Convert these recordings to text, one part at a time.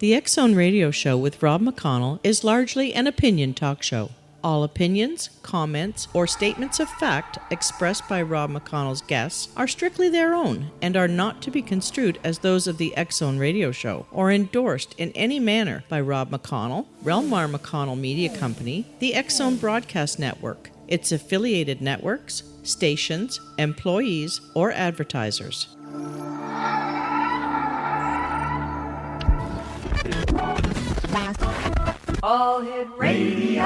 The X Zone Radio Show with Rob McConnell is largely an opinion talk show. All opinions, comments, or statements of fact expressed by Rob McConnell's guests are strictly their own and are not to be construed as those of the X Zone Radio Show or endorsed in any manner by Rob McConnell, Relmar McConnell Media Company, the X Zone Broadcast Network, its affiliated networks, stations, employees, or advertisers. All Hit Radio.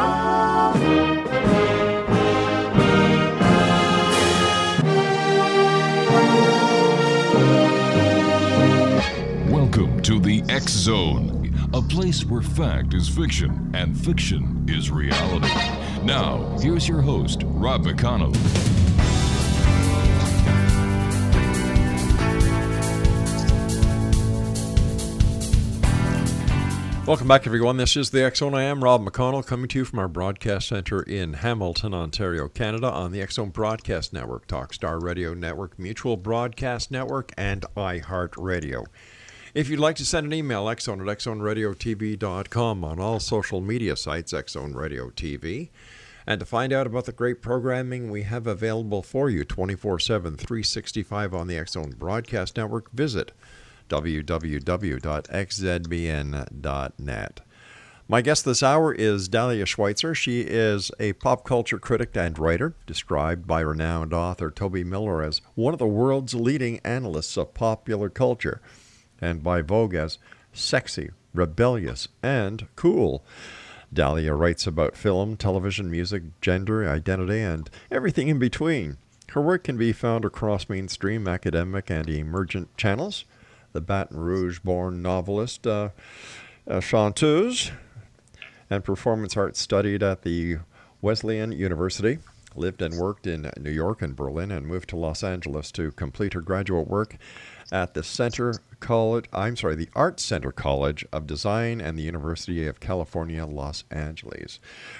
Welcome to the X Zone, a place where fact is fiction and fiction is reality. Now, here's your host, Rob McConnell. Welcome back, everyone. This is the X Zone. I am Rob McConnell, coming to you from our broadcast center in Hamilton, Ontario, Canada, on the X Zone Broadcast Network, Talkstar Radio Network, Mutual Broadcast Network, and iHeartRadio. If you'd like to send an email, xzone at xzoneradiotv.com, on all social media sites, X Zone Radio TV. And to find out about the great programming we have available for you 24/7, 365 on the X Zone Broadcast Network, visit www.xzbn.net. My guest this hour is Dahlia Schweitzer. She is a pop culture critic and writer, described by renowned author Toby Miller as one of the world's leading analysts of popular culture, and by Vogue as sexy, rebellious, and cool. Dahlia writes about film, television, music, gender, identity, and everything in between. Her work can be found across mainstream, academic, and emergent channels. The Baton Rouge-born novelist, chanteuse, and performance arts studied at the Wesleyan University, lived and worked in New York and Berlin, and moved to Los Angeles to complete her graduate work at the Art Center College of Design and the University of California, Los Angeles.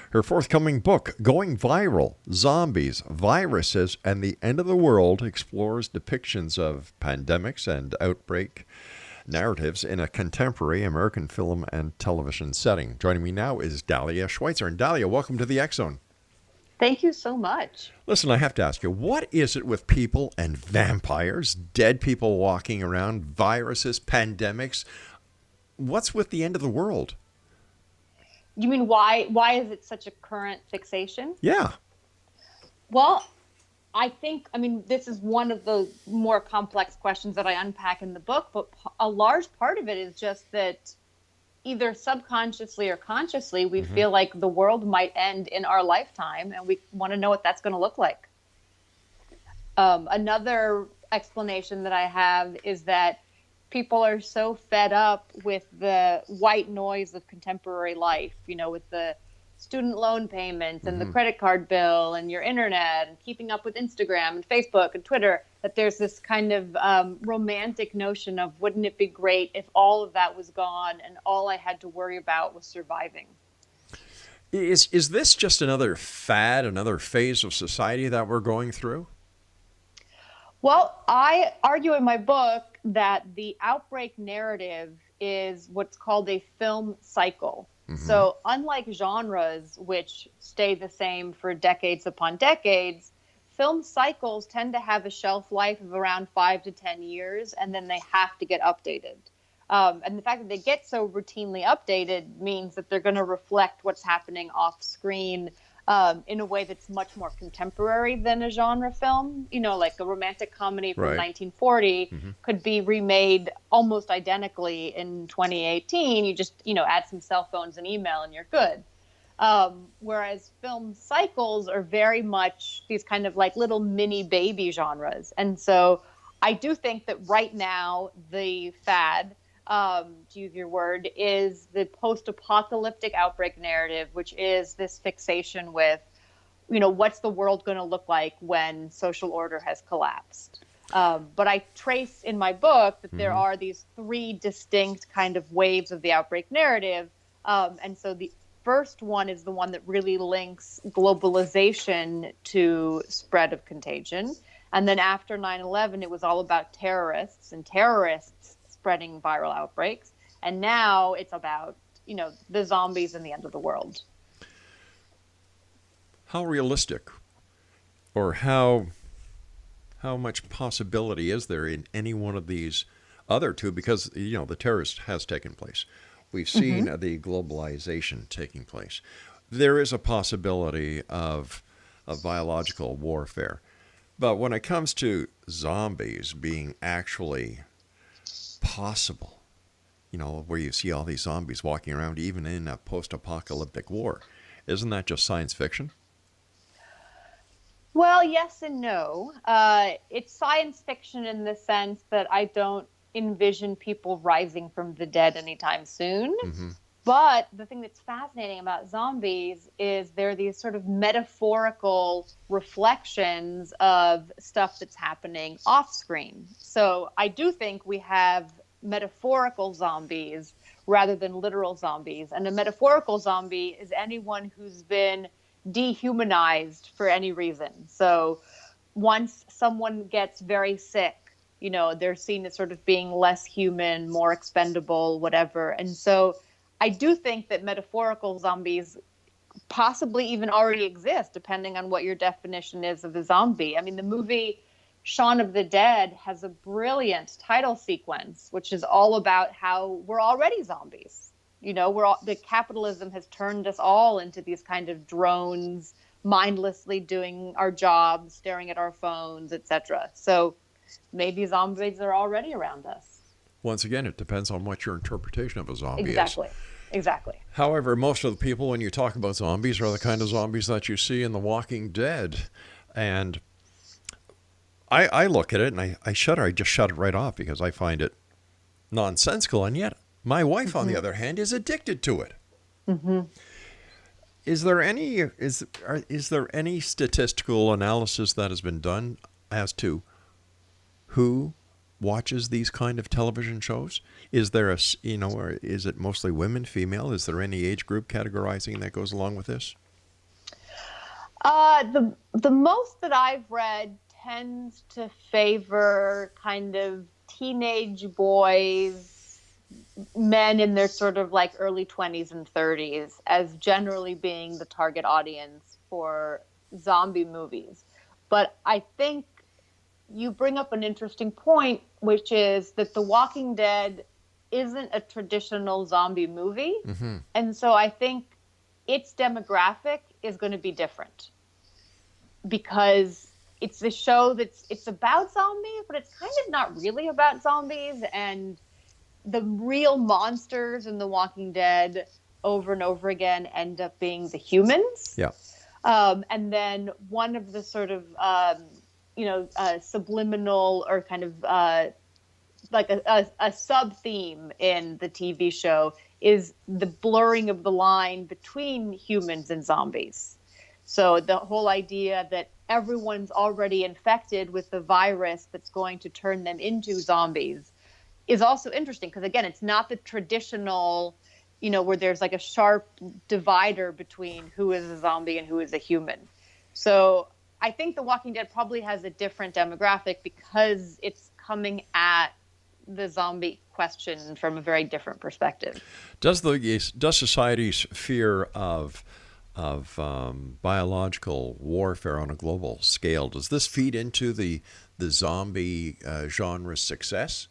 Her forthcoming book, Going Viral, Zombies, Viruses, and the End of the World, explores depictions of pandemics and outbreak narratives in a contemporary American film and television setting. Joining me now is Dahlia Schweitzer. And Dahlia, welcome to the X Zone. Thank you so much. Listen, I have to ask you, what is it with people and vampires, dead people walking around, viruses, pandemics? What's with the end of the world? You mean why is it such a current fixation? Yeah. Well, I mean, this is one of the more complex questions that I unpack in the book, but a large part of it is just that either subconsciously or consciously, we feel like the world might end in our lifetime, and we want to know what that's going to look like. Another explanation that I have is that people are so fed up with the white noise of contemporary life, with the student loan payments and the credit card bill and your internet and keeping up with Instagram and Facebook and Twitter, that there's this kind of romantic notion of, wouldn't it be great if all of that was gone and all I had to worry about was surviving? Is this just another fad, another phase of society that we're going through? Well, I argue in my book that the outbreak narrative is what's called a film cycle. So unlike genres, which stay the same for decades upon decades, film cycles tend to have a shelf life of around 5 to 10 years, and then they have to get updated. And the fact that they get so routinely updated means that they're going to reflect what's happening off screen in a way that's much more contemporary than a genre film. Like a romantic comedy from 1940 could be remade almost identically in 2018. You just, add some cell phones and email and you're good. Whereas film cycles are very much these kind of like little mini baby genres. And so I do think that right now the fad, to use your word, is the post-apocalyptic outbreak narrative, which is this fixation with, what's the world going to look like when social order has collapsed. But I trace in my book that there are these three distinct kind of waves of the outbreak narrative. And so the first one is the one that really links globalization to spread of contagion. And then after 9/11, it was all about terrorists and terrorists spreading viral outbreaks. And now it's about, the zombies and the end of the world. How realistic, or how much possibility is there in any one of these other two? Because, the terrorist has taken place. We've seen the globalization taking place. There is a possibility of biological warfare. But when it comes to zombies being actually possible, where you see all these zombies walking around even in a post-apocalyptic war, isn't that just science fiction? Well, yes and no. It's science fiction in the sense that I don't envision people rising from the dead anytime soon. Mm-hmm. But the thing that's fascinating about zombies is they're these sort of metaphorical reflections of stuff that's happening off screen. So I do think we have metaphorical zombies rather than literal zombies. And a metaphorical zombie is anyone who's been dehumanized for any reason. So once someone gets very sick, they're seen as sort of being less human, more expendable, whatever. And so I do think that metaphorical zombies possibly even already exist, depending on what your definition is of a zombie. I mean, the movie Shaun of the Dead has a brilliant title sequence, which is all about how we're already zombies. The capitalism has turned us all into these kind of drones, mindlessly doing our jobs, staring at our phones, etc. So maybe zombies are already around us. Once again, it depends on what your interpretation of a zombie is. Exactly. However, most of the people, when you talk about zombies, are the kind of zombies that you see in The Walking Dead. And I look at it and I shudder. I just shut it right off because I find it nonsensical. And yet my wife, on the other hand, is addicted to it. Mm-hmm. Is there any statistical analysis that has been done as to who watches these kind of television shows? Is there or is it mostly women, female? Is there any age group categorizing that goes along with this? The most that I've read tends to favor kind of teenage boys, men in their sort of like early 20s and 30s as generally being the target audience for zombie movies. But I think you bring up an interesting point, which is that The Walking Dead isn't a traditional zombie movie. Mm-hmm. And so I think its demographic is going to be different because it's a show it's about zombies, but it's kind of not really about zombies. And the real monsters in The Walking Dead over and over again end up being the humans. Yeah. And then one of the sort of, subliminal or kind of like a sub-theme in the TV show is the blurring of the line between humans and zombies. So the whole idea that everyone's already infected with the virus that's going to turn them into zombies is also interesting because, again, it's not the traditional, where there's like a sharp divider between who is a zombie and who is a human. So I think The Walking Dead probably has a different demographic because it's coming at the zombie question from a very different perspective. Does society's fear of biological warfare on a global scale, does this feed into the zombie genre's success?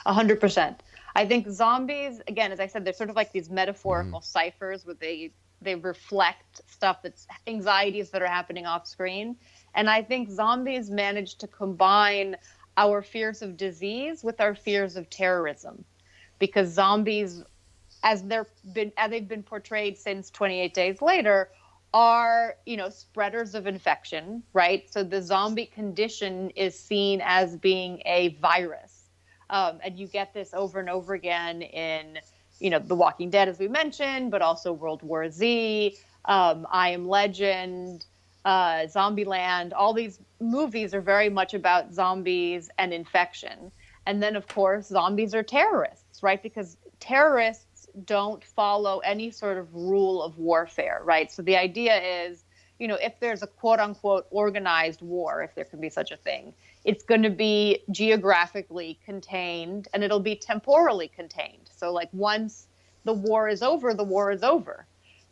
100%. I think zombies, again, as I said, they're sort of like these metaphorical ciphers where they reflect stuff that's anxieties that are happening off screen. And I think zombies manage to combine our fears of disease with our fears of terrorism, because zombies, as they've been portrayed since 28 Days Later, are, spreaders of infection, right? So the zombie condition is seen as being a virus. And you get this over and over again in, The Walking Dead, as we mentioned, but also World War Z, I Am Legend, Zombieland. All these movies are very much about zombies and infection. And then, of course, zombies are terrorists, right? Because terrorists don't follow any sort of rule of warfare, right? So the idea is, if there's a quote-unquote organized war, if there can be such a thing, it's going to be geographically contained and it'll be temporally contained. So like once the war is over, the war is over.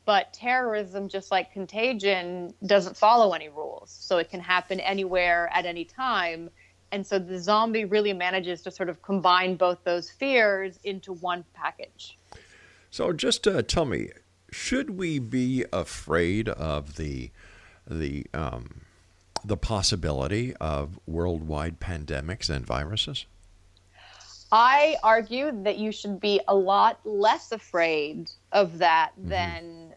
But terrorism, just like contagion, doesn't follow any rules. So it can happen anywhere at any time. And so the zombie really manages to sort of combine both those fears into one package. So just tell me, should we be afraid of the possibility of worldwide pandemics and viruses? I argue that you should be a lot less afraid of that than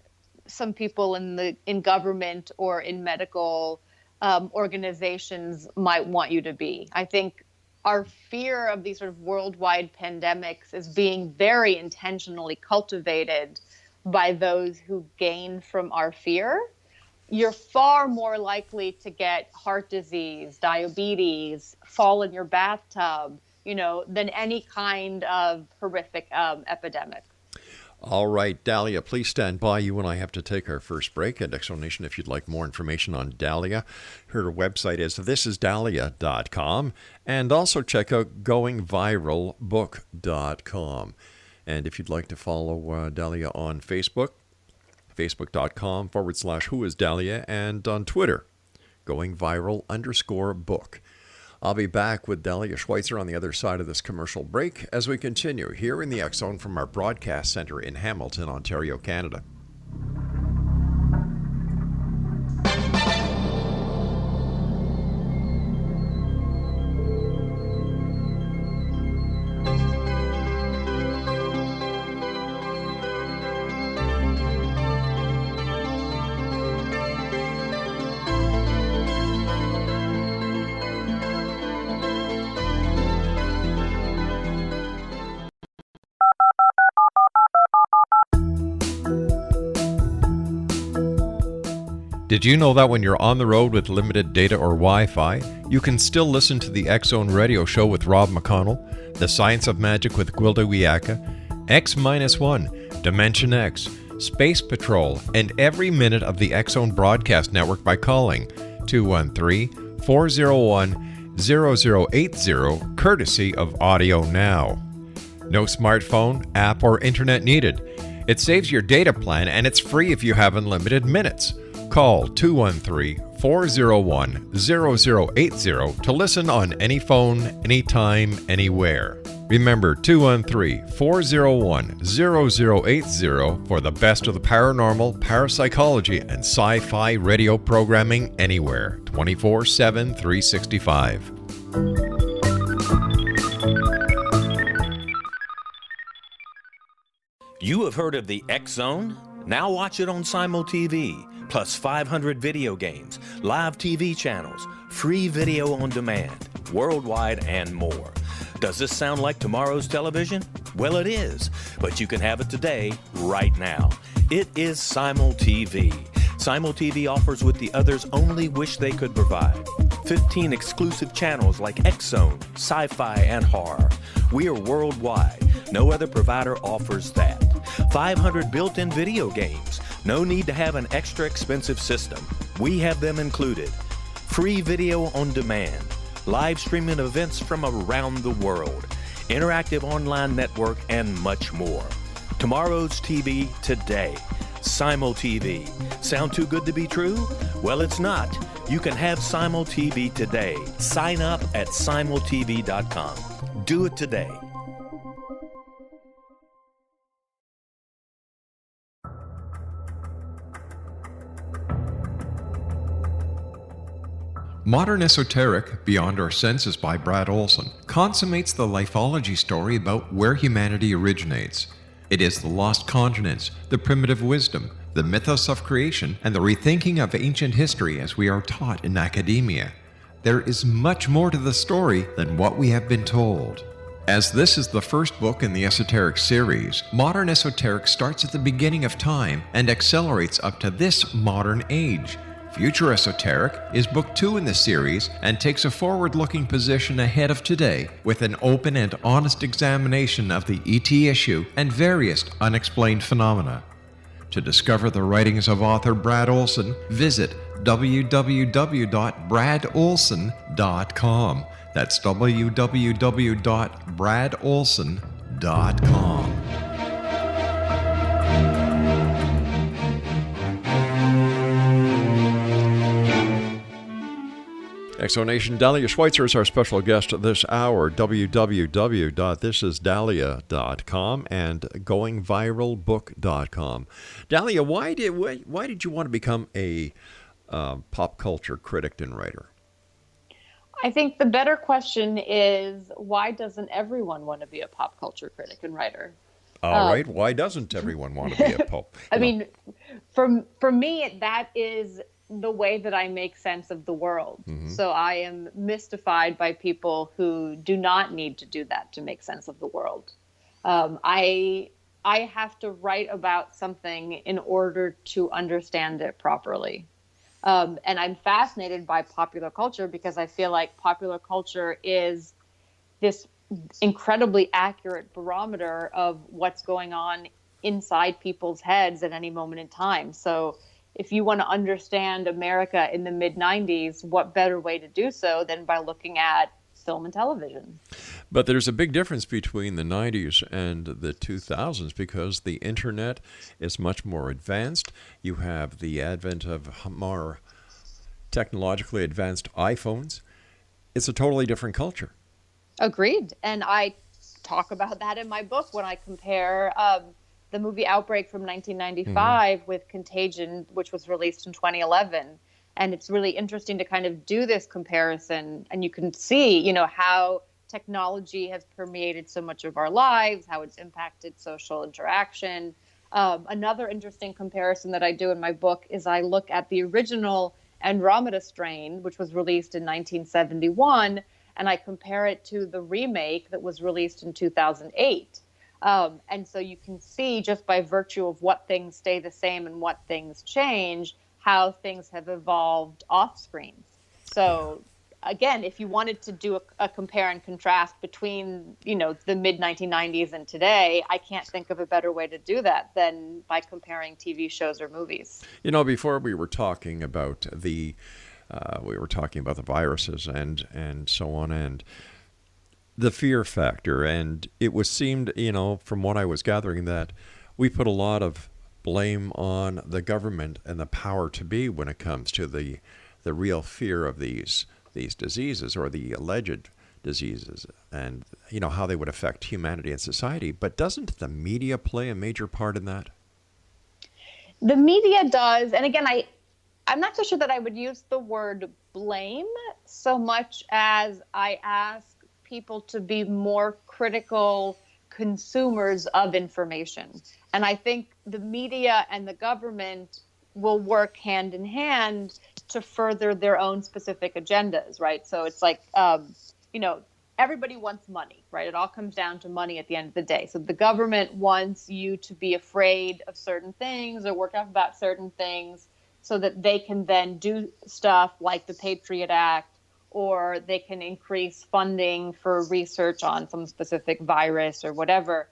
some people in government or in medical organizations might want you to be. I think our fear of these sort of worldwide pandemics is being very intentionally cultivated by those who gain from our fear. You're far more likely to get heart disease, diabetes, fall in your bathtub, than any kind of horrific epidemic. All right, Dahlia, please stand by. You and I have to take our first break. At Exonation, if you'd like more information on Dahlia, her website is thisisdahlia.com, and also check out goingviralbook.com. And if you'd like to follow Dahlia on Facebook, facebook.com/whoisdahlia, and on Twitter, goingviral_book. I'll be back with Dahlia Schweitzer on the other side of this commercial break as we continue here in the X Zone from our broadcast center in Hamilton, Ontario, Canada. Did you know that when you're on the road with limited data or Wi-Fi, you can still listen to the X Zone radio show with Rob McConnell, The Science of Magic with Gwilda Wiyaka, X-1, Dimension X, Space Patrol, and every minute of the X Zone broadcast network by calling 213-401-0080, courtesy of Audio Now. No smartphone, app, or internet needed. It saves your data plan and it's free if you have unlimited minutes. Call 213-401-0080 to listen on any phone, anytime, anywhere. Remember 213-401-0080 for the best of the paranormal, parapsychology, and sci-fi radio programming anywhere, 24/7, 365. You have heard of the X Zone? Now watch it on Simul TV. Plus 500 video games, live TV channels, free video on demand, worldwide, and more. Does this sound like tomorrow's television? Well, it is, but you can have it today, right now. It is Simul TV. Simul TV offers what the others only wish they could provide. 15 exclusive channels like X Zone, sci-fi, and horror. We are worldwide. No other provider offers that. 500 built-in video games. No need to have an extra expensive system. We have them included. Free video on demand. Live streaming events from around the world. Interactive online network, and much more. Tomorrow's TV today. Simul TV. Sound too good to be true? Well, it's not. You can have Simul TV today. Sign up at simultv.com. Do it today. Modern Esoteric, Beyond Our Senses by Brad Olson, consummates the lifeology story about where humanity originates. It is the lost continents, the primitive wisdom, the mythos of creation, and the rethinking of ancient history as we are taught in academia. There is much more to the story than what we have been told. As this is the first book in the Esoteric series, Modern Esoteric starts at the beginning of time and accelerates up to this modern age. Future Esoteric is book 2 in the series and takes a forward-looking position ahead of today with an open and honest examination of the ET issue and various unexplained phenomena. To discover the writings of author Brad Olson, visit www.bradolson.com. That's www.bradolson.com. Exonation, Dahlia Schweitzer is our special guest this hour. www.thisisdahlia.com and goingviralbook.com. Dahlia, why did you want to become a pop culture critic and writer? I think the better question is, why doesn't everyone want to be a pop culture critic and writer? All right. Why doesn't everyone want to be a pop? I mean, for me, that is the way that I make sense of the world. So I am mystified by people who do not need to do that to make sense of the world. I have to write about something in order to understand it properly. And I'm fascinated by popular culture because I feel like popular culture is this incredibly accurate barometer of what's going on inside people's heads at any moment in time. So if you want to understand America in the mid-90s, what better way to do so than by looking at film and television? But there's a big difference between the 90s and the 2000s because the internet is much more advanced. You have the advent of more technologically advanced iPhones. It's a totally different culture. Agreed. And I talk about that in my book when I compare the movie Outbreak from 1995 with Contagion, which was released in 2011. And it's really interesting to kind of do this comparison. And you can see, how technology has permeated so much of our lives, how it's impacted social interaction. Another interesting comparison that I do in my book is I look at the original Andromeda strain, which was released in 1971, and I compare it to the remake that was released in 2008. And so you can see, just by virtue of what things stay the same and what things change, how things have evolved off screen. So again, if you wanted to do a compare and contrast between, the mid 1990s and today, I can't think of a better way to do that than by comparing TV shows or movies. Before we were talking about the viruses and so on, and the fear factor, and it seemed, from what I was gathering, that we put a lot of blame on the government and the power to be when it comes to the real fear of these diseases or the alleged diseases, and how they would affect humanity and society. But doesn't the media play a major part in that? The media does, and again, I'm not so sure that I would use the word blame so much as I ask people to be more critical consumers of information. And I think the media and the government will work hand in hand to further their own specific agendas, right? So it's like, everybody wants money, right? It all comes down to money at the end of the day. So the government wants you to be afraid of certain things or work up about certain things so that they can then do stuff like the Patriot Act, or they can increase funding for research on some specific virus or whatever.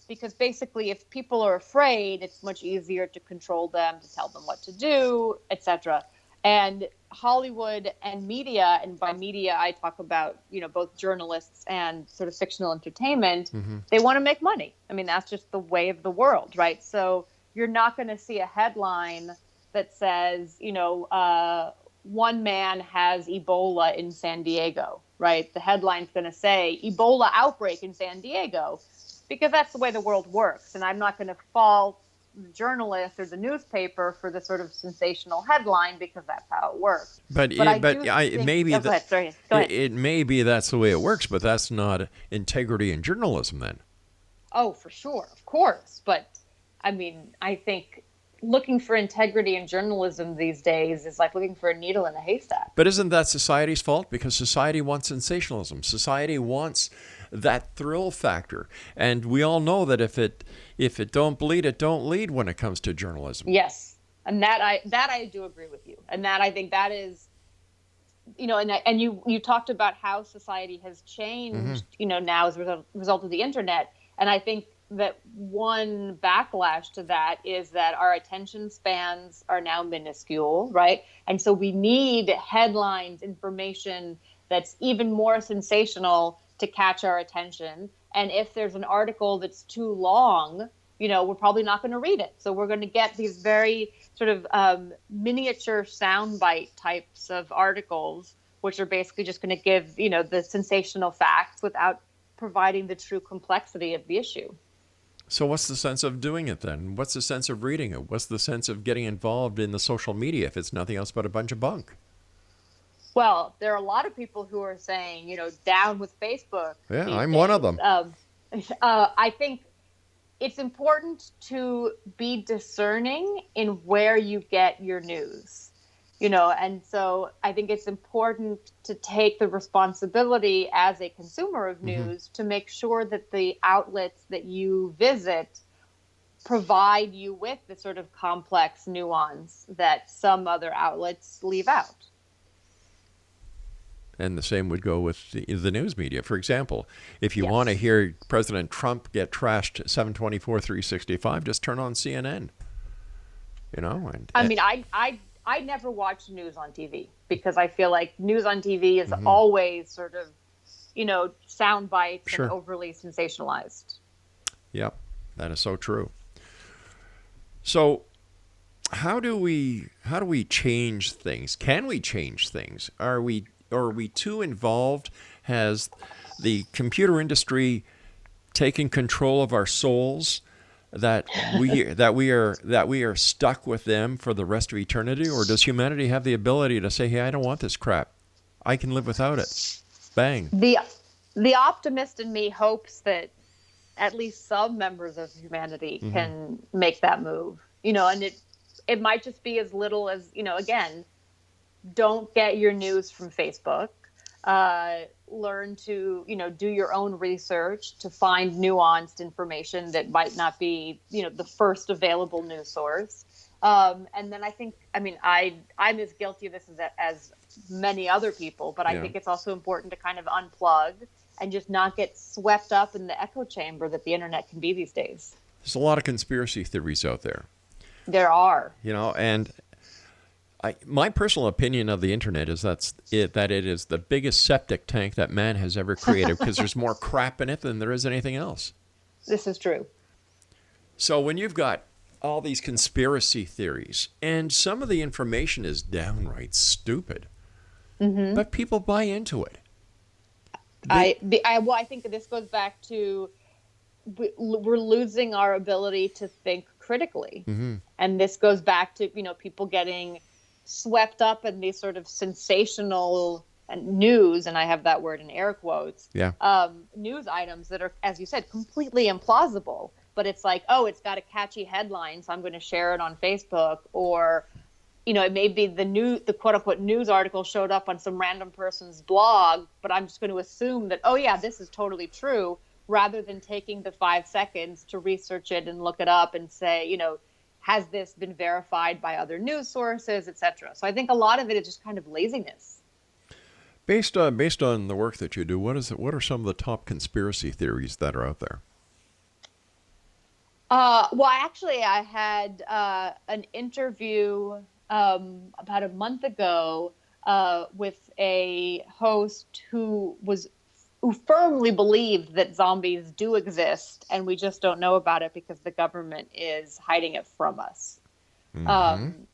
Because basically, if people are afraid, it's much easier to control them, to tell them what to do, etc. And Hollywood and media, and by media I talk about, both journalists and sort of fictional entertainment, they want to make money. I mean, that's just the way of the world, right? So you're not going to see a headline that says, one man has Ebola in San Diego, right? The headline's going to say Ebola outbreak in San Diego, because that's the way the world works. And I'm not going to fault the journalist or the newspaper for the sort of sensational headline, because that's how it works. It may be that's the way it works, but that's not integrity in journalism then. Oh, for sure, of course. But I mean, I think looking for integrity in journalism these days is like looking for a needle in a haystack. But isn't that society's fault? Because society wants sensationalism. Society wants that thrill factor. And we all know that if it don't bleed, it don't lead when it comes to journalism. Yes. And that I do agree with you. And that I think that is, and you talked about how society has changed, now as a result of the internet. And I think that one backlash to that is that our attention spans are now minuscule, right? And so we need headlines, information that's even more sensational to catch our attention. And if there's an article that's too long, we're probably not going to read it. So we're going to get these very sort of miniature soundbite types of articles which are basically just going to give, the sensational facts without providing the true complexity of the issue. So what's the sense of doing it then? What's the sense of reading it? What's the sense of getting involved in the social media if it's nothing else but a bunch of bunk? Well, there are a lot of people who are saying, down with Facebook. Yeah, these I'm days. one of them. I think it's important to be discerning in where you get your news, and so I think it's important to take the responsibility as a consumer of news to make sure that the outlets that you visit provide you with the sort of complex nuance that some other outlets leave out. And the same would go with the news media. For example, if you want to hear President Trump get trashed 724, 365, just turn on CNN. I never watch news on TV because I feel like news on TV is always sort of, sound bites and overly sensationalized. Yep, that is so true. So how do we change things? Can we change things? Are we too involved? Has the computer industry taken control of our souls that we are stuck with them for the rest of eternity? Or does humanity have the ability to say, hey, I don't want this crap. I can live without it. Bang. The optimist in me hopes that at least some members of humanity can make that move, and it might just be as little as, again, don't get your news from Facebook. Learn to, do your own research to find nuanced information that might not be, the first available news source. And then I think, I'm as guilty of this as many other people, but I think it's also important to kind of unplug and just not get swept up in the echo chamber that the internet can be these days. There's a lot of conspiracy theories out there. There are. And my personal opinion of the internet is that it is the biggest septic tank that man has ever created because there's more crap in it than there is anything else. This is true. So when you've got all these conspiracy theories and some of the information is downright stupid, but people buy into it. I think that this goes back to we're losing our ability to think critically. And this goes back to, people getting swept up in these sort of sensational news, and I have that word in air quotes, news items that are, as you said, completely implausible. But it's like, oh, it's got a catchy headline, so I'm going to share it on Facebook. Or, it may be the quote unquote news article showed up on some random person's blog, but I'm just going to assume that, oh yeah, this is totally true, rather than taking the 5 seconds to research it and look it up and say, has this been verified by other news sources, etc. So I think a lot of it is just kind of laziness. Based on the work that you do, what are some of the top conspiracy theories that are out there? I had an interview about a month ago with a host who firmly believed that zombies do exist, and we just don't know about it because the government is hiding it from us.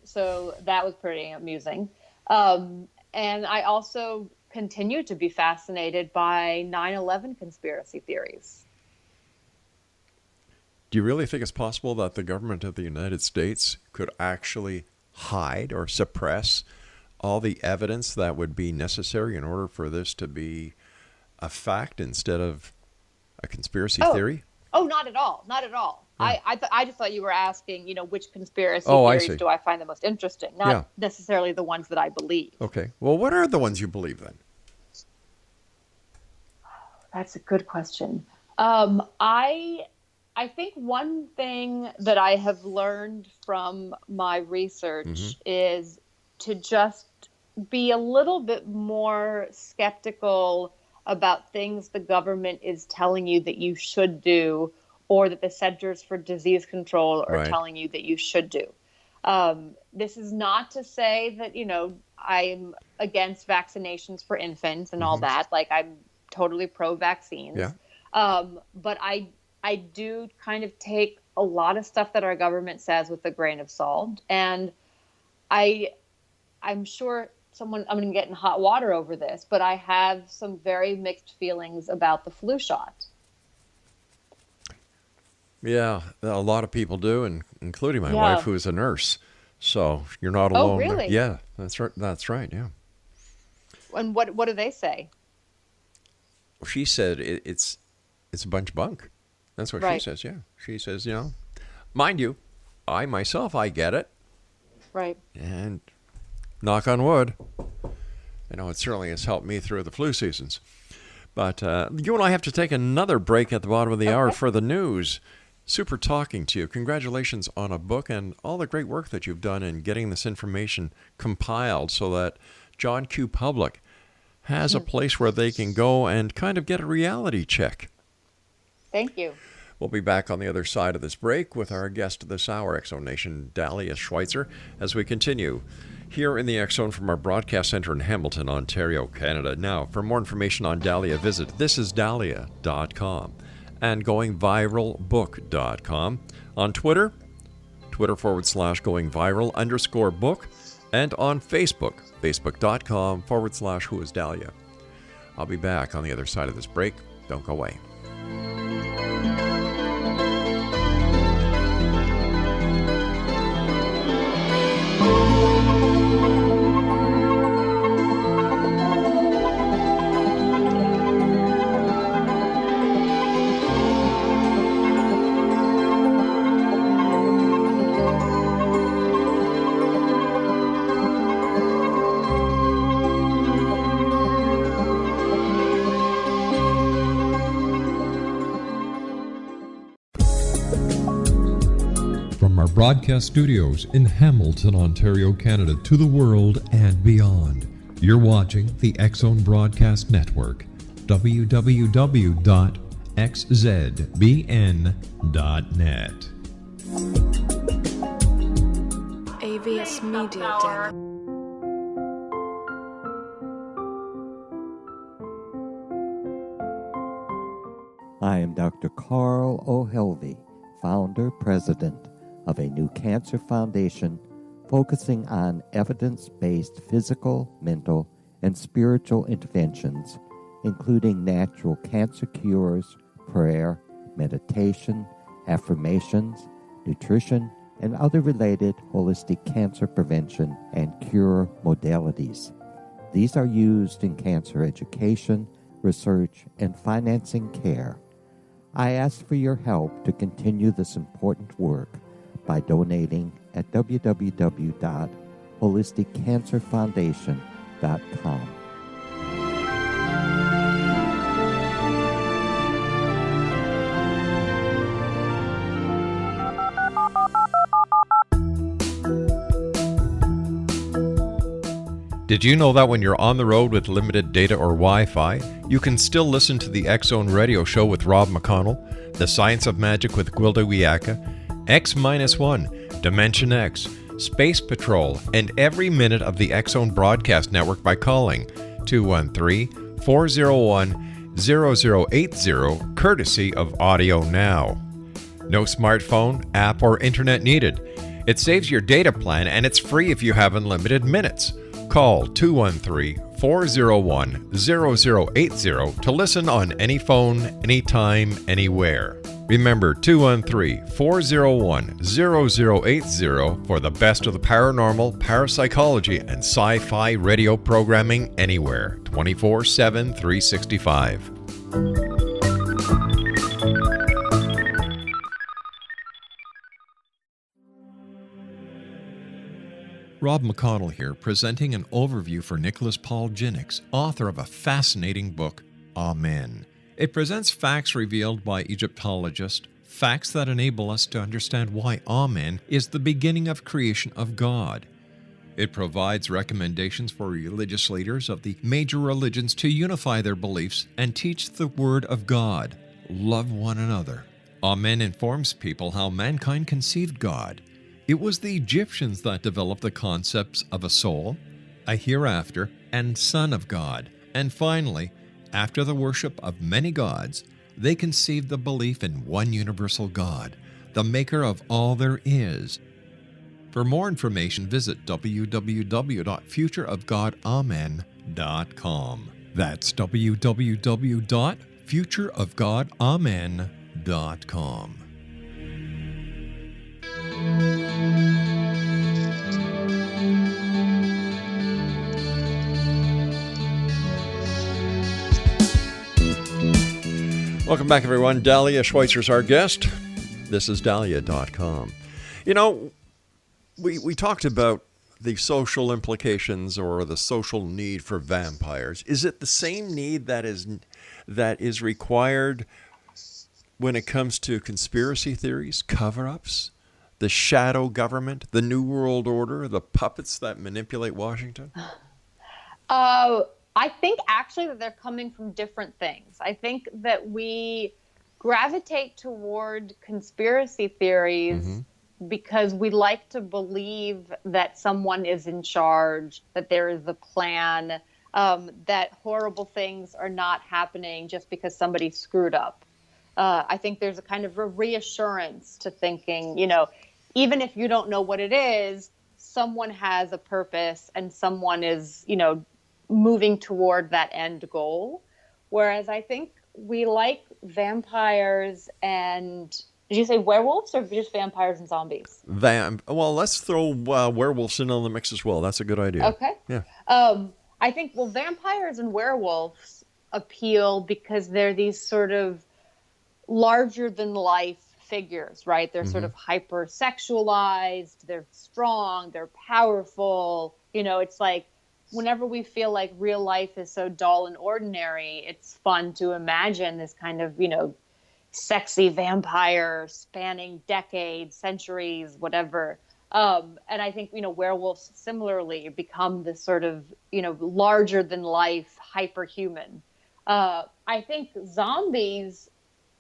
So that was pretty amusing. And I also continue to be fascinated by 9/11 conspiracy theories. Do you really think it's possible that the government of the United States could actually hide or suppress all the evidence that would be necessary in order for this to be a fact instead of a conspiracy theory? Oh, not at all. Not at all. I just thought you were asking, which conspiracy theories do I find the most interesting? Not necessarily the ones that I believe. Okay. Well, what are the ones you believe then? That's a good question. I think one thing that I have learned from my research is to just be a little bit more skeptical about things the government is telling you that you should do, or that the Centers for Disease Control are telling you that you should do. This is not to say that, I'm against vaccinations for infants and all that. Like, I'm totally pro-vaccines. But I do kind of take a lot of stuff that our government says with a grain of salt. And I'm sure I'm going to get in hot water over this, but I have some very mixed feelings about the flu shot. Yeah, a lot of people do, and including my Yeah. wife, who is a nurse. So you're not alone. Oh, really? Yeah, that's right. That's right. Yeah. And what do they say? She said it's a bunch of bunk. That's what Right. she says. Yeah, she says, mind you, I myself, I get it, Right. and knock on wood, it certainly has helped me through the flu seasons. But you and I have to take another break at the bottom of the hour for the news. Super talking to you. Congratulations on a book and all the great work that you've done in getting this information compiled so that John Q. Public has a place where they can go and kind of get a reality check. Thank you. We'll be back on the other side of this break with our guest this hour, X Zone Nation, Dahlia Schweitzer, as we continue here in the X Zone from our broadcast center in Hamilton, Ontario, Canada. Now, for more information on Dahlia, visit thisisdahlia.com and goingviralbook.com. On Twitter, Twitter/goingviral_book, and on Facebook, facebook.com/whoisdahlia. I'll be back on the other side of this break. Don't go away. From our broadcast studios in Hamilton, Ontario, Canada, to the world and beyond, you're watching the X Zone Broadcast Network, www.xzbn.net. AVS Media Den. I am Dr. Carl O'Helvey, founder, president of a new cancer foundation focusing on evidence-based physical, mental, and spiritual interventions, including natural cancer cures, prayer, meditation, affirmations, nutrition, and other related holistic cancer prevention and cure modalities. These are used in cancer education, research, and financing care. I ask for your help to continue this important work by donating at www.holisticcancerfoundation.com. Did you know that when you're on the road with limited data or Wi-Fi, you can still listen to the X Zone radio show with Rob McConnell, The Science of Magic with Gwilda Wiyaka, X-1, Dimension X, Space Patrol, and every minute of the X Zone broadcast network by calling 213-401-0080, courtesy of Audio Now. No smartphone, app, or internet needed. It saves your data plan and it's free if you have unlimited minutes. Call 213-401-0080 to listen on any phone, anytime, anywhere. Remember 213-401-0080 for the best of the paranormal, parapsychology, and sci-fi radio programming anywhere, 24/7, 365. Rob McConnell here, presenting an overview for Nicholas Paul Jennings, author of a fascinating book, Amen. It presents facts revealed by Egyptologists, facts that enable us to understand why Amen is the beginning of creation of God. It provides recommendations for religious leaders of the major religions to unify their beliefs and teach the Word of God. Love one another. Amen informs people how mankind conceived God. It was the Egyptians that developed the concepts of a soul, a hereafter, and Son of God. And finally, after the worship of many gods, they conceived the belief in one universal God, the maker of all there is. For more information, visit www.futureofgodamen.com. That's www.futureofgodamen.com. Welcome back, everyone. Dahlia Schweitzer is our guest. This is Dahlia.com. You know, we talked about the social implications or the social need for vampires. Is it the same need that is required when it comes to conspiracy theories, cover-ups, the shadow government, the New World Order, the puppets that manipulate Washington? I think actually that they're coming from different things. I think that we gravitate toward conspiracy theories because we like to believe that someone is in charge, that there is a plan, that horrible things are not happening just because somebody screwed up. I think there's a kind of a reassurance to thinking, you know, even if you don't know what it is, someone has a purpose and someone is, you know, moving toward that end goal. Whereas I think we like vampires and, did you say werewolves or just vampires and zombies? Well, let's throw werewolves in on the mix as well. That's a good idea. Okay. Yeah. I think, well, vampires and werewolves appeal because they're these sort of larger than life figures, right? They're sort of hypersexualized, they're strong, they're powerful. You know, it's like, whenever we feel like real life is so dull and ordinary, it's fun to imagine this kind of, you know, sexy vampire spanning decades, centuries, whatever. And I think, you know, werewolves similarly become this sort of, you know, larger than life, hyperhuman. I think zombies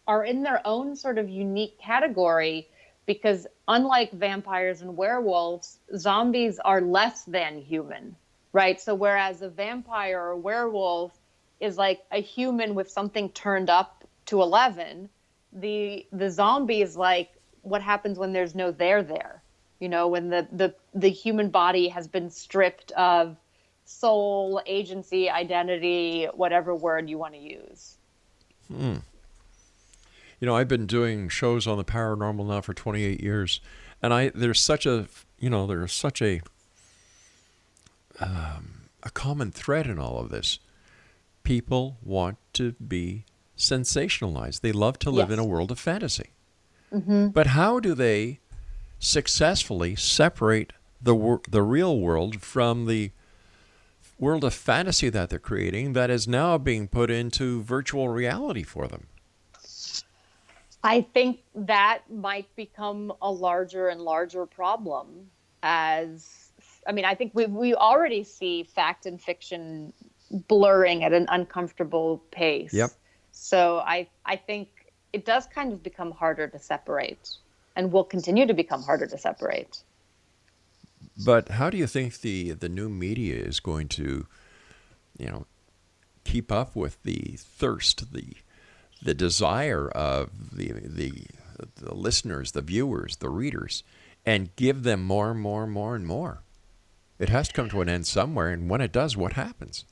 are in their own sort of unique category because unlike vampires and werewolves, zombies are less than human. Right. So whereas a vampire or a werewolf is like a human with something turned up to 11, the zombie is like what happens when there's no there, you know, when the human body has been stripped of soul, agency, identity, whatever word you want to use. You know, I've been doing shows on the paranormal now for 28 years, and there's such a common thread in all of this. People want to be sensationalized. They love to live in a world of fantasy. But how do they successfully separate the real world from the world of fantasy that they're creating that is now being put into virtual reality for them? I think that might become a larger and larger problem I think we already see fact and fiction blurring at an uncomfortable pace. Yep. So I think it does kind of become harder to separate and will continue to become harder to separate. But how do you think the new media is going to, you know, keep up with the thirst, the desire of the listeners, the viewers, the readers, and give them more and more and more and more? It has to come to an end somewhere, and when it does, what happens?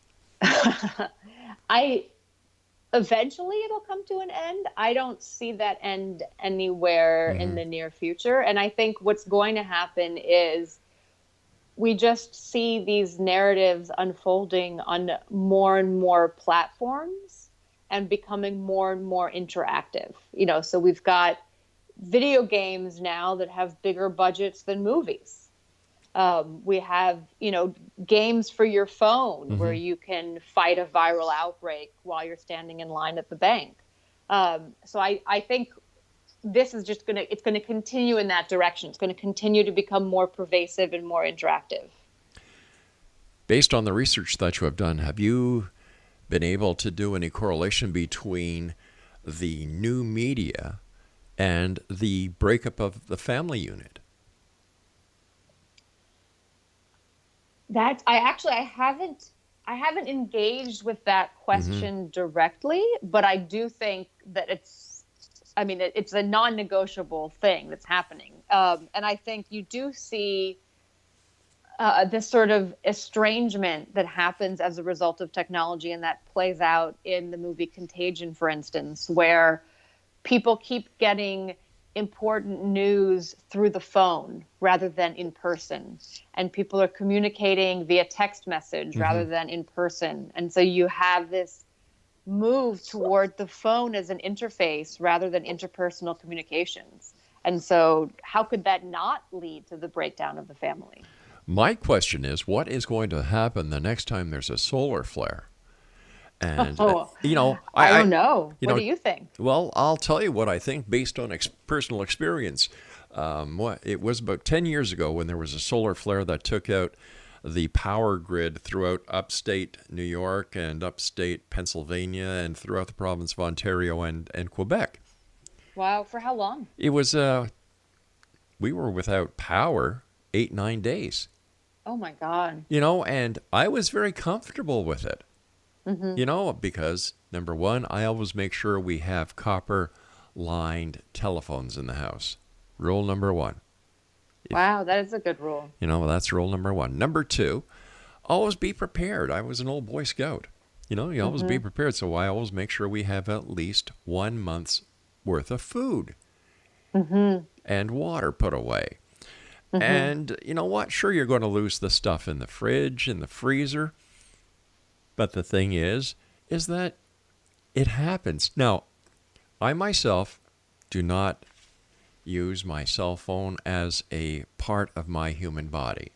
Eventually it'll come to an end. I don't see that end anywhere in the near future. And I think what's going to happen is we just see these narratives unfolding on more and more platforms and becoming more and more interactive. You know, so we've got video games now that have bigger budgets than movies. We have, you know, games for your phone where you can fight a viral outbreak while you're standing in line at the bank. So I think this is just it's going to continue in that direction. It's going to continue to become more pervasive and more interactive. Based on the research that you have done, have you been able to do any correlation between the new media and the breakup of the family unit? I haven't engaged with that question directly, but I do think that it's a non-negotiable thing that's happening. And I think you do see this sort of estrangement that happens as a result of technology, and that plays out in the movie Contagion, for instance, where people keep getting important news through the phone rather than in person, and people are communicating via text message rather than in person. And so you have this move toward the phone as an interface rather than interpersonal communications. And so how could that not lead to the breakdown of the family? My question is, what is going to happen the next time there's a solar flare? And, I don't know. What do you think? Well, I'll tell you what I think based on personal experience. It was about 10 years ago when there was a solar flare that took out the power grid throughout upstate New York and upstate Pennsylvania and throughout the province of Ontario and Quebec. Wow. For how long? It was, we were without power 8-9 days. Oh, my God. And I was very comfortable with it. Because number one, I always make sure we have copper lined telephones in the house. Rule number one. Wow, that is a good rule. That's rule number one. Number two, always be prepared. I was an old Boy Scout. You always be prepared. So I always make sure we have at least 1 month's worth of food and water put away. And you know what? Sure, you're going to lose the stuff in the fridge, in the freezer. But the thing is that it happens. Now, I myself do not use my cell phone as a part of my human body.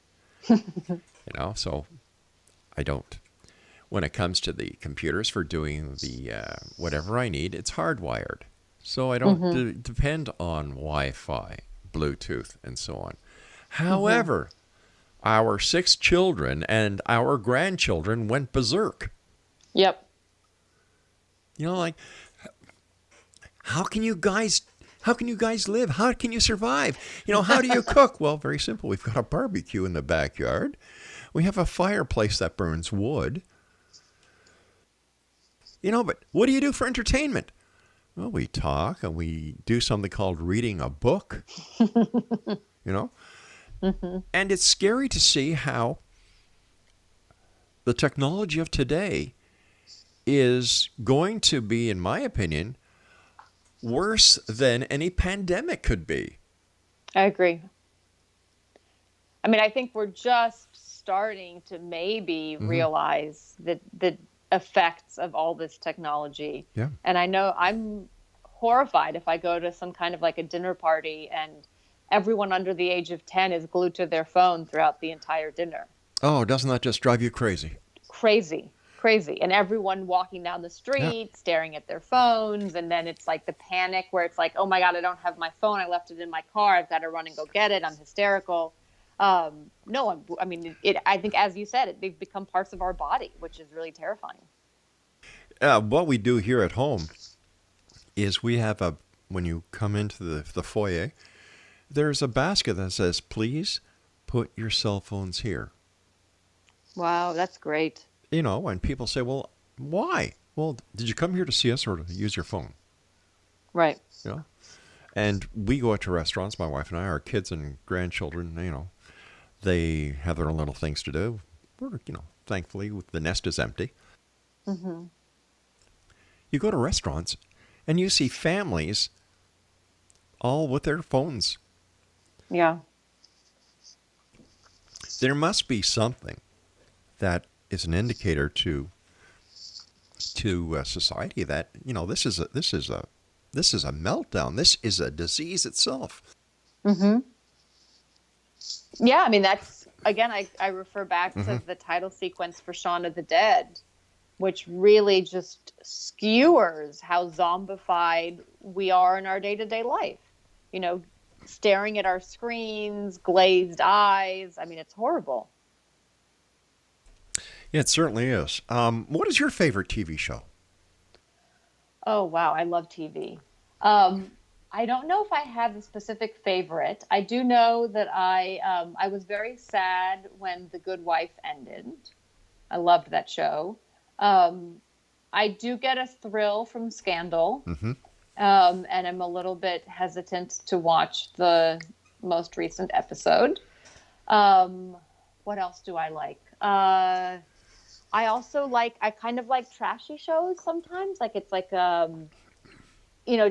So I don't. When it comes to the computers for doing the whatever I need, it's hardwired. So I don't depend on Wi-Fi, Bluetooth, and so on. However, our 6 children and our grandchildren went berserk. Yep. Like, how can you guys live? How can you survive? How do you cook? Well, very simple. We've got a barbecue in the backyard. We have a fireplace that burns wood. But what do you do for entertainment? Well, we talk and we do something called reading a book. And it's scary to see how the technology of today is going to be, in my opinion, worse than any pandemic could be. I agree. I mean, I think we're just starting to maybe realize the effects of all this technology. Yeah. And I know I'm horrified if I go to some kind of like a dinner party and everyone under the age of 10 is glued to their phone throughout the entire dinner. Oh, doesn't that just drive you crazy? Crazy. And everyone walking down the street, staring at their phones. And then it's like the panic where it's like, oh my God, I don't have my phone. I left it in my car. I've got to run and go get it. I'm hysterical. I think, as you said, they've become parts of our body, which is really terrifying. What we do here at home is we have when you come into the foyer, there's a basket that says, please put your cell phones here. Wow, that's great. And people say, well, why? Well, did you come here to see us or to use your phone? Right. And we go out to restaurants, my wife and I, our kids and grandchildren, they have their own little things to do. We're, thankfully, the nest is empty. You go to restaurants and you see families all with their phones. Yeah. There must be something that is an indicator to society that this is a meltdown. This is a disease itself. Yeah, I mean that's again. I refer back to the title sequence for Shaun of the Dead, which really just skewers how zombified we are in our day-to-day life. Staring at our screens, glazed eyes. I mean, it's horrible. Yeah, it certainly is. What is your favorite TV show? Oh, wow. I love TV. I don't know if I have a specific favorite. I do know that I was very sad when The Good Wife ended. I loved that show. I do get a thrill from Scandal. And I'm a little bit hesitant to watch the most recent episode. What else do I like? I kind of like trashy shows sometimes. Like it's like,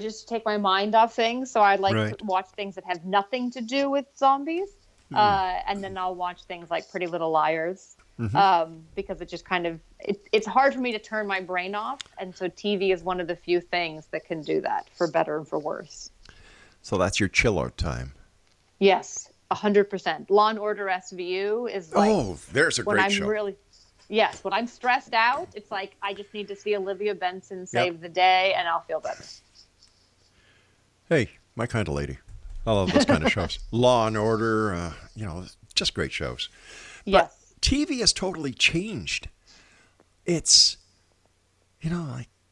just to take my mind off things. So I like to watch things that have nothing to do with zombies. And then I'll watch things like Pretty Little Liars. Because it just kind of, it's hard for me to turn my brain off. And so TV is one of the few things that can do that, for better and for worse. So that's your chill out time. Yes, 100%. Law and Order SVU is like, there's a great show. When I'm stressed out, it's like I just need to see Olivia Benson save the day and I'll feel better. Hey, my kind of lady. I love those kind of shows. Law and Order, just great shows. Yes. But TV has totally changed. It's,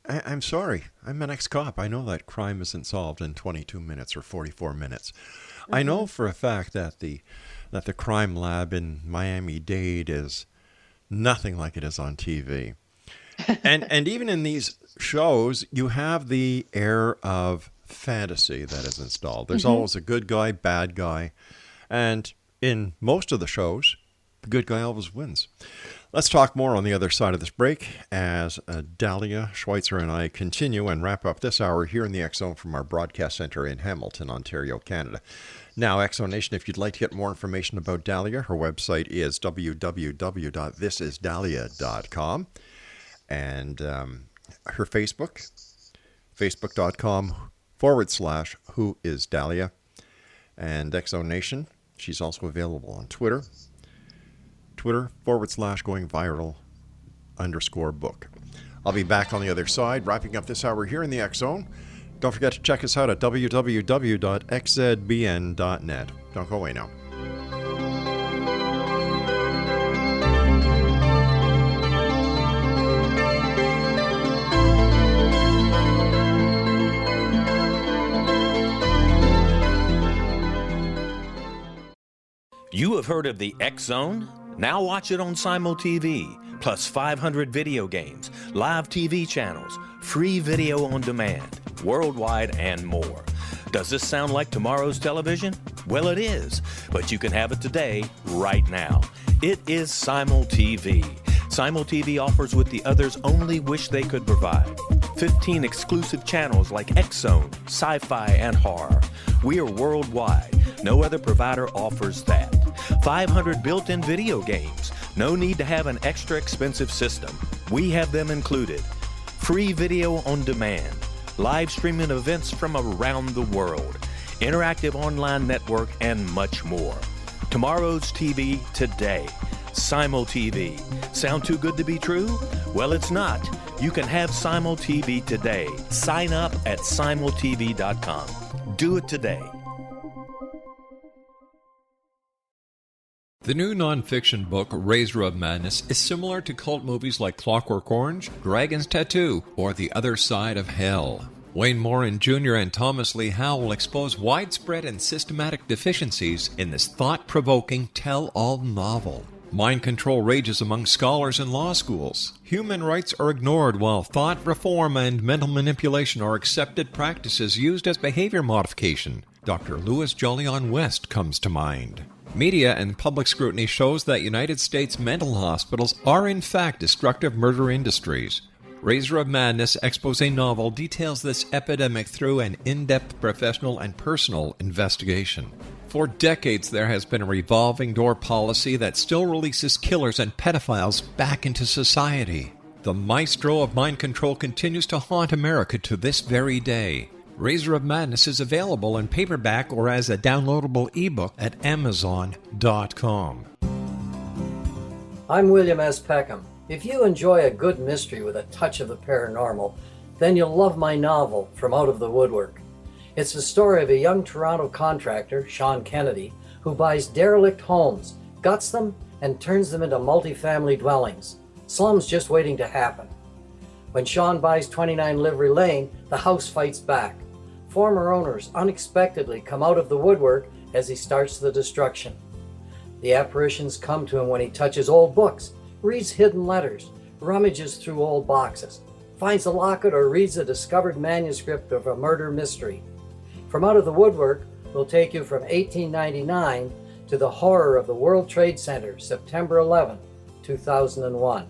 I'm sorry. I'm an ex-cop. I know that crime isn't solved in 22 minutes or 44 minutes. I know for a fact that the crime lab in Miami-Dade is nothing like it is on TV. And even in these shows, you have the air of fantasy that is installed. There's always a good guy, bad guy. And in most of the shows, the good guy always wins. Let's talk more on the other side of this break as Dahlia Schweitzer and I continue and wrap up this hour here in the X Zone from our broadcast center in Hamilton, Ontario, Canada. Now, X Zone Nation, if you'd like to get more information about Dahlia, her website is www.thisisdahlia.com. And her Facebook, facebook.com/whoisdahlia. And X Zone Nation, she's also available on Twitter. Twitter.com/going-viral_book. I'll be back on the other side, wrapping up this hour here in the X Zone. Don't forget to check us out at www.xzbn.net. Don't go away now. You have heard of the X Zone? Now watch it on Simul TV, plus 500 video games, live TV channels, free video on demand, worldwide, and more. Does this sound like tomorrow's television? Well, it is, but you can have it today, right now. It is Simul TV. Simul TV offers what the others only wish they could provide. 15 exclusive channels like X Zone, sci-fi, and horror. We are worldwide. No other provider offers that. 500 built-in video games. No need to have an extra expensive system. We have them included. Free video on demand. Live streaming events from around the world. Interactive online network, and much more. Tomorrow's TV today. Simul TV. Sound too good to be true? Well, it's not. You can have Simul TV today. Sign up at simultv.com. Do it today. The new nonfiction book, Razor of Madness, is similar to cult movies like Clockwork Orange, Dragon's Tattoo, or The Other Side of Hell. Wayne Morin Jr. and Thomas Lee Howe will expose widespread and systematic deficiencies in this thought-provoking tell-all novel. Mind control rages among scholars in law schools. Human rights are ignored while thought reform and mental manipulation are accepted practices used as behavior modification. Dr. Louis Jolyon West comes to mind. Media and public scrutiny shows that United States mental hospitals are in fact destructive murder industries. Razor of Madness expose novel details this epidemic through an in-depth professional and personal investigation. For decades, there has been a revolving door policy that still releases killers and pedophiles back into society. The maestro of mind control continues to haunt America to this very day. Razor of Madness is available in paperback or as a downloadable ebook at Amazon.com. I'm William S. Peckham. If you enjoy a good mystery with a touch of the paranormal, then you'll love my novel, From Out of the Woodwork. It's the story of a young Toronto contractor, Sean Kennedy, who buys derelict homes, guts them, and turns them into multifamily dwellings. Slums just waiting to happen. When Sean buys 29 Livery Lane, the house fights back. Former owners unexpectedly come out of the woodwork as he starts the destruction. The apparitions come to him when he touches old books, reads hidden letters, rummages through old boxes, finds a locket or reads a discovered manuscript of a murder mystery. From Out of the Woodwork will take you from 1899 to the horror of the World Trade Center, September 11, 2001.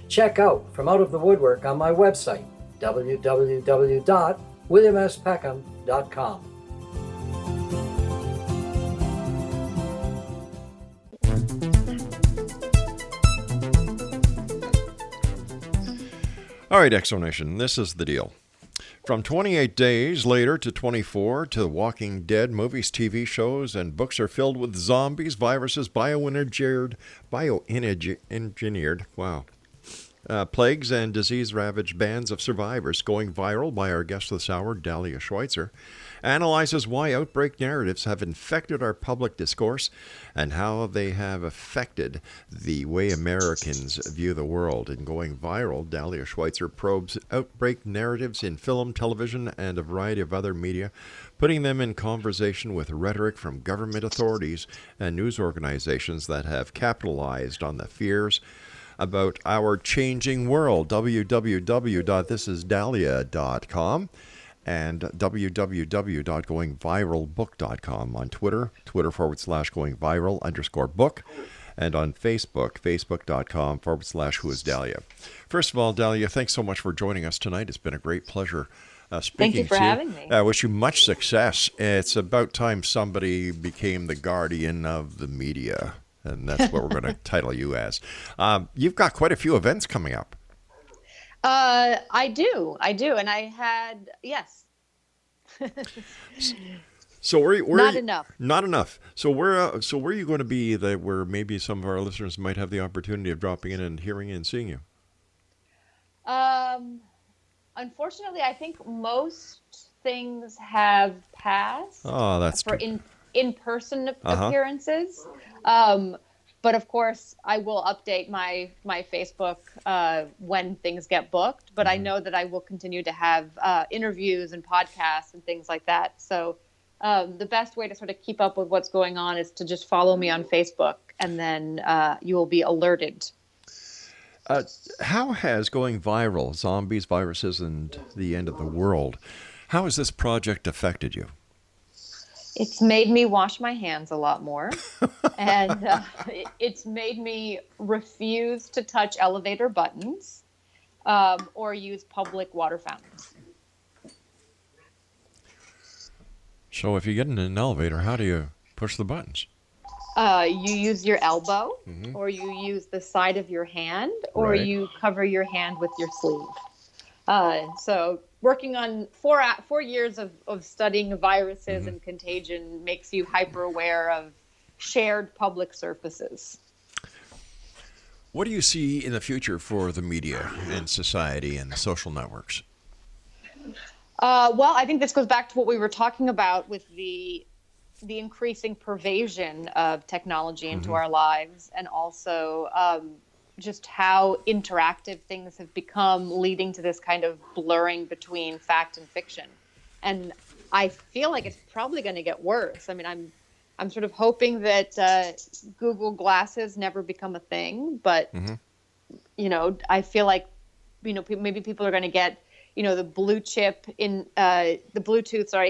Check out From Out of the Woodwork on my website, www.williamspeckham.com. All right, Exonation, this is the deal. From 28 days later to 24 to The Walking Dead, movies, TV shows, and books are filled with zombies, viruses, bioengineered, plagues, and disease-ravaged bands of survivors. Going viral by our guest this hour, Dahlia Schweitzer, analyzes why outbreak narratives have infected our public discourse and how they have affected the way Americans view the world. In Going Viral, Dahlia Schweitzer probes outbreak narratives in film, television, and a variety of other media, putting them in conversation with rhetoric from government authorities and news organizations that have capitalized on the fears about our changing world. www.thisisdahlia.com and www.goingviralbook.com. On Twitter, Twitter/goingviral_book, and on Facebook, facebook.com/whoisdahlia. First of all, Dahlia, thanks so much for joining us tonight. It's been a great pleasure speaking to you. Thank you for having me. I wish you much success. It's about time somebody became the guardian of the media, and that's what we're going to title you as. You've got quite a few events coming up. I do, and I had, yes. So where not enough. Not enough. So where are you going to be that where maybe some of our listeners might have the opportunity of dropping in and hearing and seeing you? Unfortunately, I think most things have passed. Oh, that's for true. in-person appearances. But of course, I will update my Facebook when things get booked. But I know that I will continue to have interviews and podcasts and things like that. So the best way to sort of keep up with what's going on is to just follow me on Facebook, and then you will be alerted. How has Going Viral, Zombies, Viruses, and the End of the World, how has this project affected you? It's made me wash my hands a lot more, and it's made me refuse to touch elevator buttons or use public water fountains. So if you get in an elevator, how do you push the buttons? You use your elbow, or you use the side of your hand, or you cover your hand with your sleeve. So working on 4 years of studying viruses and contagion makes you hyper aware of shared public surfaces. What do you see in the future for the media and society and social networks? Well, I think this goes back to what we were talking about with the increasing pervasion of technology into our lives, and also just how interactive things have become, leading to this kind of blurring between fact and fiction. And I feel like it's probably going to get worse. I mean, I'm sort of hoping that Google Glasses never become a thing, but I feel like maybe people are going to get the Bluetooth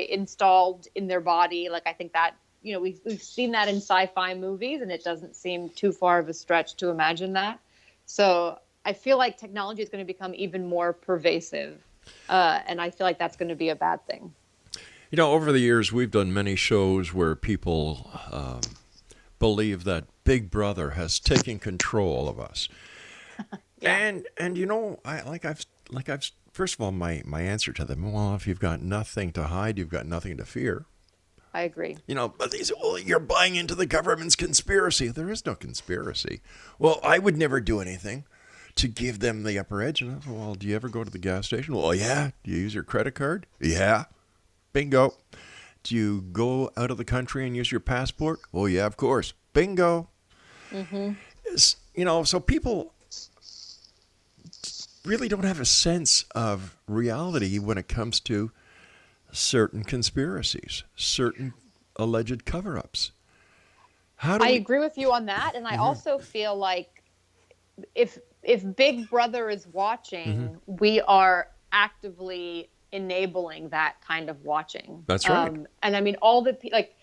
installed in their body. Like, I think that we've seen that in sci-fi movies, and it doesn't seem too far of a stretch to imagine that. So I feel like technology is going to become even more pervasive, and I feel like that's going to be a bad thing. Over the years, we've done many shows where people believe that Big Brother has taken control of us. And I've first of all, my answer to them, well, if you've got nothing to hide, you've got nothing to fear. I agree. But they say, well, you're buying into the government's conspiracy. There is no conspiracy. Well, I would never do anything to give them the upper edge. And I said, well, do you ever go to the gas station? Well, yeah. Do you use your credit card? Yeah. Bingo. Do you go out of the country and use your passport? Oh, yeah, of course. Bingo. So people really don't have a sense of reality when it comes to certain conspiracies, certain alleged cover-ups. I agree with you on that, and I also feel like if Big Brother is watching, we are actively enabling that kind of watching. That's right. And I mean, all the like,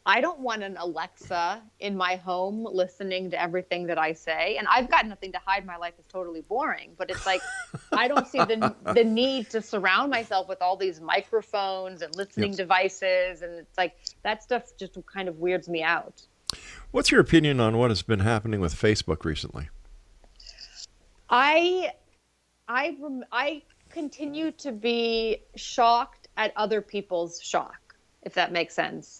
I don't want an Alexa in my home listening to everything that I say. And I've got nothing to hide. My life is totally boring. But it's like, I don't see the need to surround myself with all these microphones and listening devices. And it's like, that stuff just kind of weirds me out. What's your opinion on what has been happening with Facebook recently? I continue to be shocked at other people's shock, if that makes sense.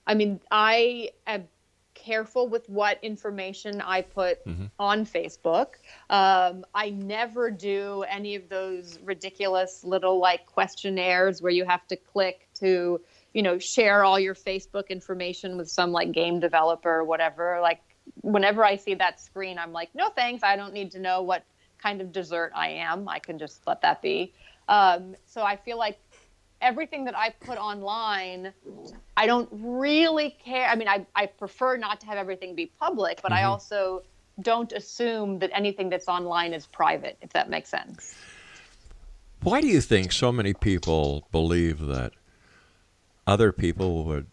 I mean, I am careful with what information I put on Facebook. I never do any of those ridiculous little like questionnaires where you have to click to, share all your Facebook information with some like game developer or whatever. Like whenever I see that screen, I'm like, no, thanks. I don't need to know what kind of dessert I am. I can just let that be. So I feel like everything that I put online, I don't really care. I mean, I prefer not to have everything be public, but I also don't assume that anything that's online is private, if that makes sense. Why do you think so many people believe that other people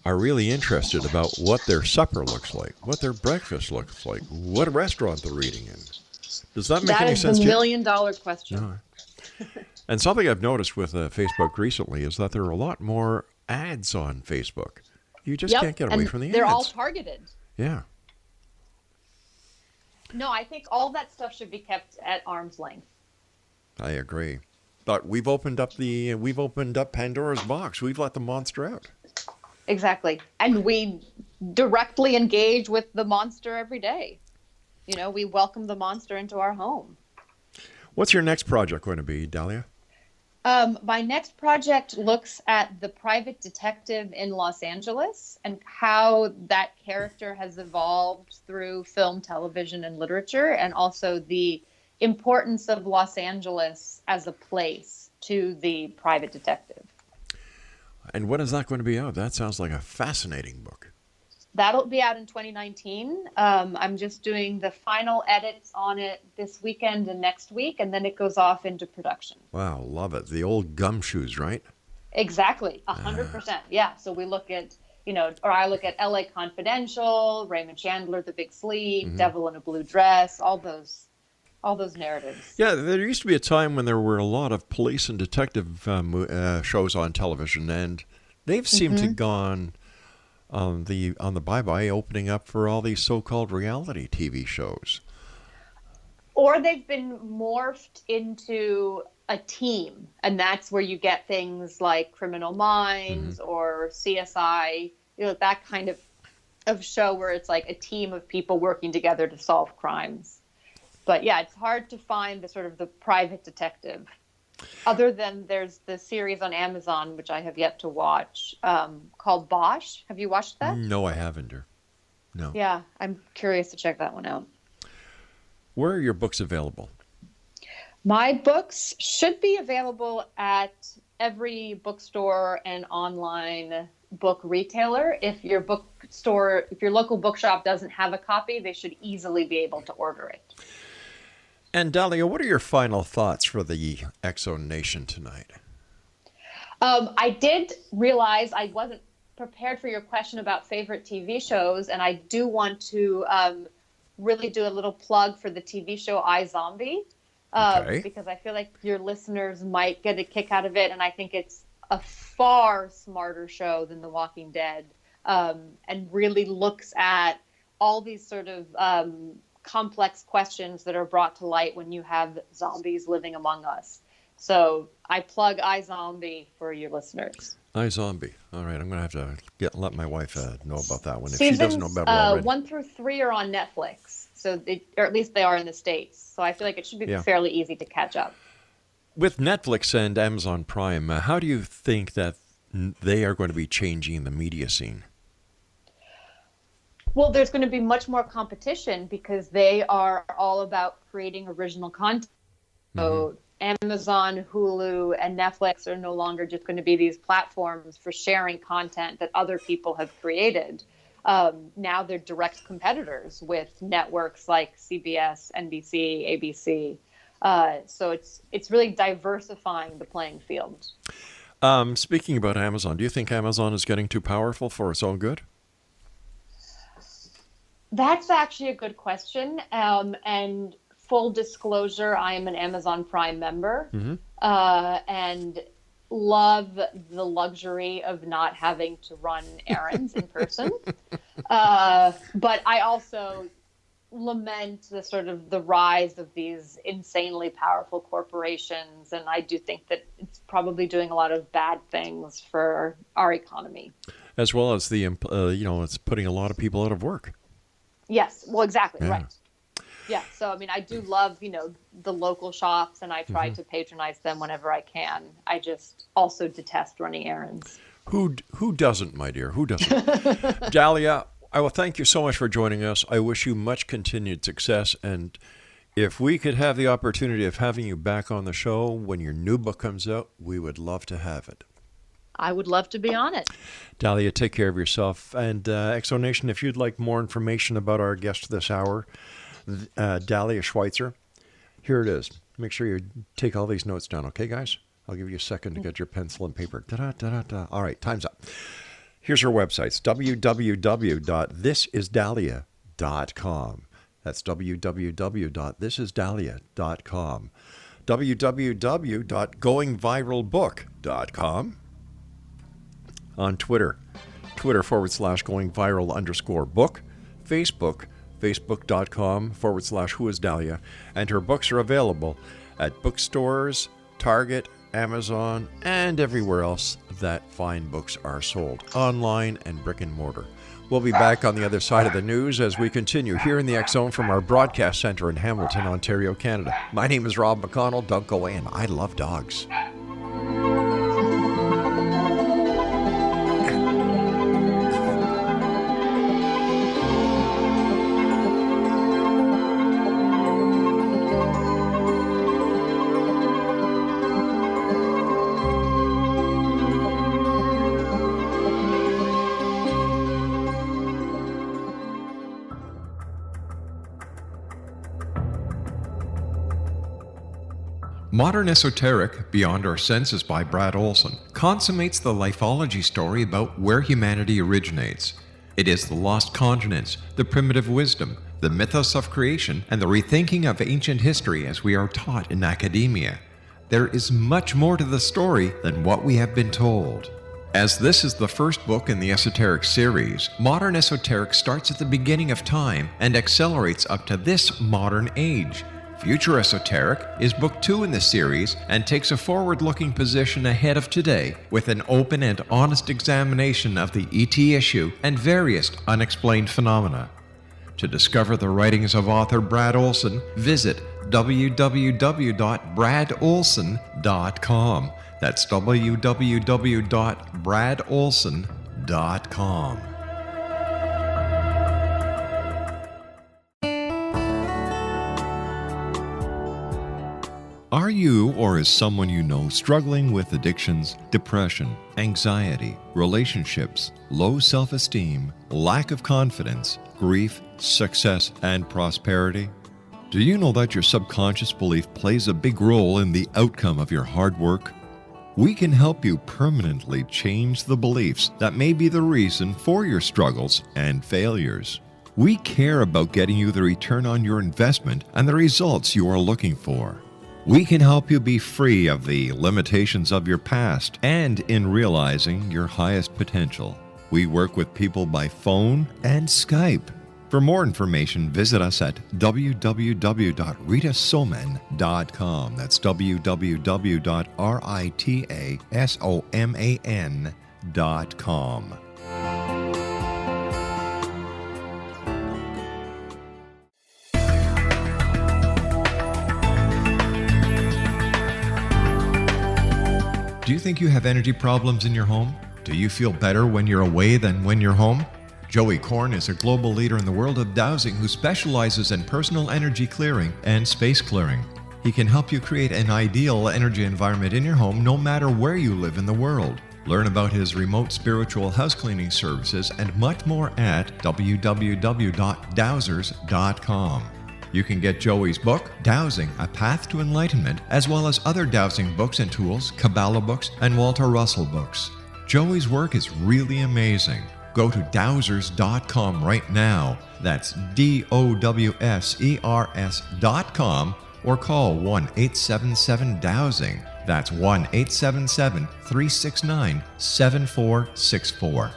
are really interested about what their supper looks like, what their breakfast looks like, what restaurant they're eating in? Does that make any sense to you? That is the $1 million question. No. And something I've noticed with Facebook recently is that there are a lot more ads on Facebook. You just can't get away from the ads. They're all targeted. Yeah. No, I think all that stuff should be kept at arm's length. I agree. But we've opened up Pandora's box. We've let the monster out. Exactly. And we directly engage with the monster every day. We welcome the monster into our home. What's your next project going to be, Dahlia? My next project looks at the private detective in Los Angeles and how that character has evolved through film, television, and literature, and also the importance of Los Angeles as a place to the private detective. And when is that going to be out? That sounds like a fascinating book. That'll be out in 2019. I'm just doing the final edits on it this weekend and next week, and then it goes off into production. Wow, love it. The old gumshoes, right? Exactly, 100%. Yeah, so we look at, or I look at LA Confidential, Raymond Chandler, The Big Sleep, Devil in a Blue Dress, all those narratives. Yeah, there used to be a time when there were a lot of police and detective shows on television, and they've seemed to gone on the bye-bye, opening up for all these so-called reality TV shows. Or they've been morphed into a team, and that's where you get things like Criminal Minds or CSI, that kind of show where it's like a team of people working together to solve crimes. But yeah, it's hard to find the sort of the private detective. Other than there's the series on Amazon, which I have yet to watch, called Bosch. Have you watched that? No, I haven't. No. Yeah, I'm curious to check that one out. Where are your books available? My books should be available at every bookstore and online book retailer. If your local bookshop doesn't have a copy, they should easily be able to order it. And Dahlia, what are your final thoughts for the X-Zone Nation tonight? I did realize I wasn't prepared for your question about favorite TV shows, and I do want to really do a little plug for the TV show iZombie, because I feel like your listeners might get a kick out of it, and I think it's a far smarter show than The Walking Dead, and really looks at all these sort of complex questions that are brought to light when you have zombies living among us. So I plug iZombie for your listeners. iZombie. All right, I'm going to have to let my wife know about that one if she doesn't know about it already. 1 through 3 are on Netflix, or at least they are in the States. So I feel like it should be fairly easy to catch up. With Netflix and Amazon Prime, how do you think that they are going to be changing the media scene? Well, there's going to be much more competition because they are all about creating original content. So Amazon, Hulu, and Netflix are no longer just going to be these platforms for sharing content that other people have created. Now they're direct competitors with networks like CBS, NBC, ABC. So it's really diversifying the playing field. Speaking about Amazon, do you think Amazon is getting too powerful for its own good? That's actually a good question. And full disclosure, I am an Amazon Prime member, and love the luxury of not having to run errands in person. But I also lament the rise of these insanely powerful corporations, and I do think that it's probably doing a lot of bad things for our economy, as well as it's putting a lot of people out of work. Yes, well, exactly, Yeah. right. Yeah, so I mean, I do love the local shops, and I try to patronize them whenever I can. I just also detest running errands. Who doesn't, my dear? Who doesn't? Dahlia, I will thank you so much for joining us. I wish you much continued success. And if we could have the opportunity of having you back on the show when your new book comes out, we would love to have it. I would love to be on it. Dahlia, take care of yourself. And Exonation, if you'd like more information about our guest this hour, Dahlia Schweitzer, here it is. Make sure you take all these notes down, okay, guys? I'll give you a second to get your pencil and paper. Da-da-da-da-da. All right, time's up. Here's her websites, www.thisisdahlia.com. That's www.thisisdahlia.com. www.goingviralbook.com. On Twitter, Twitter/goingviral_book. Facebook, facebook.com/whoisdahlia. And her books are available at bookstores, Target, Amazon, and everywhere else that fine books are sold, online and brick and mortar. We'll be back on the other side of the news as we continue here in the X Zone from our broadcast center in Hamilton, Ontario, Canada. My name is Rob McConnell. Don't go away, and I love dogs. Modern Esoteric, Beyond Our Senses by Brad Olson, consummates the lifeology story about where humanity originates. It is the lost continents, the primitive wisdom, the mythos of creation, and the rethinking of ancient history as we are taught in academia. There is much more to the story than what we have been told. As this is the first book in the Esoteric series, Modern Esoteric starts at the beginning of time and accelerates up to this modern age. Future Esoteric is book 2 in the series and takes a forward-looking position ahead of today with an open and honest examination of the ET issue and various unexplained phenomena. To discover the writings of author Brad Olson, visit www.bradolson.com. That's www.bradolson.com. Are you or is someone you know struggling with addictions, depression, anxiety, relationships, low self-esteem, lack of confidence, grief, success, and prosperity? Do you know that your subconscious belief plays a big role in the outcome of your hard work? We can help you permanently change the beliefs that may be the reason for your struggles and failures. We care about getting you the return on your investment and the results you are looking for. We can help you be free of the limitations of your past and in realizing your highest potential. We work with people by phone and Skype. For more information, visit us at www.ritasoman.com. That's www.ritasoman.com. Do you think you have energy problems in your home? Do you feel better when you're away than when you're home? Joey Korn is a global leader in the world of dowsing who specializes in personal energy clearing and space clearing. He can help you create an ideal energy environment in your home no matter where you live in the world. Learn about his remote spiritual house cleaning services and much more at www.dowsers.com. You can get Joey's book, Dowsing, A Path to Enlightenment, as well as other dowsing books and tools, Kabbalah books, and Walter Russell books. Joey's work is really amazing. Go to dowsers.com right now. That's DOWSERS.com, or call 1-877-DOWSING. That's 1-877-369-7464.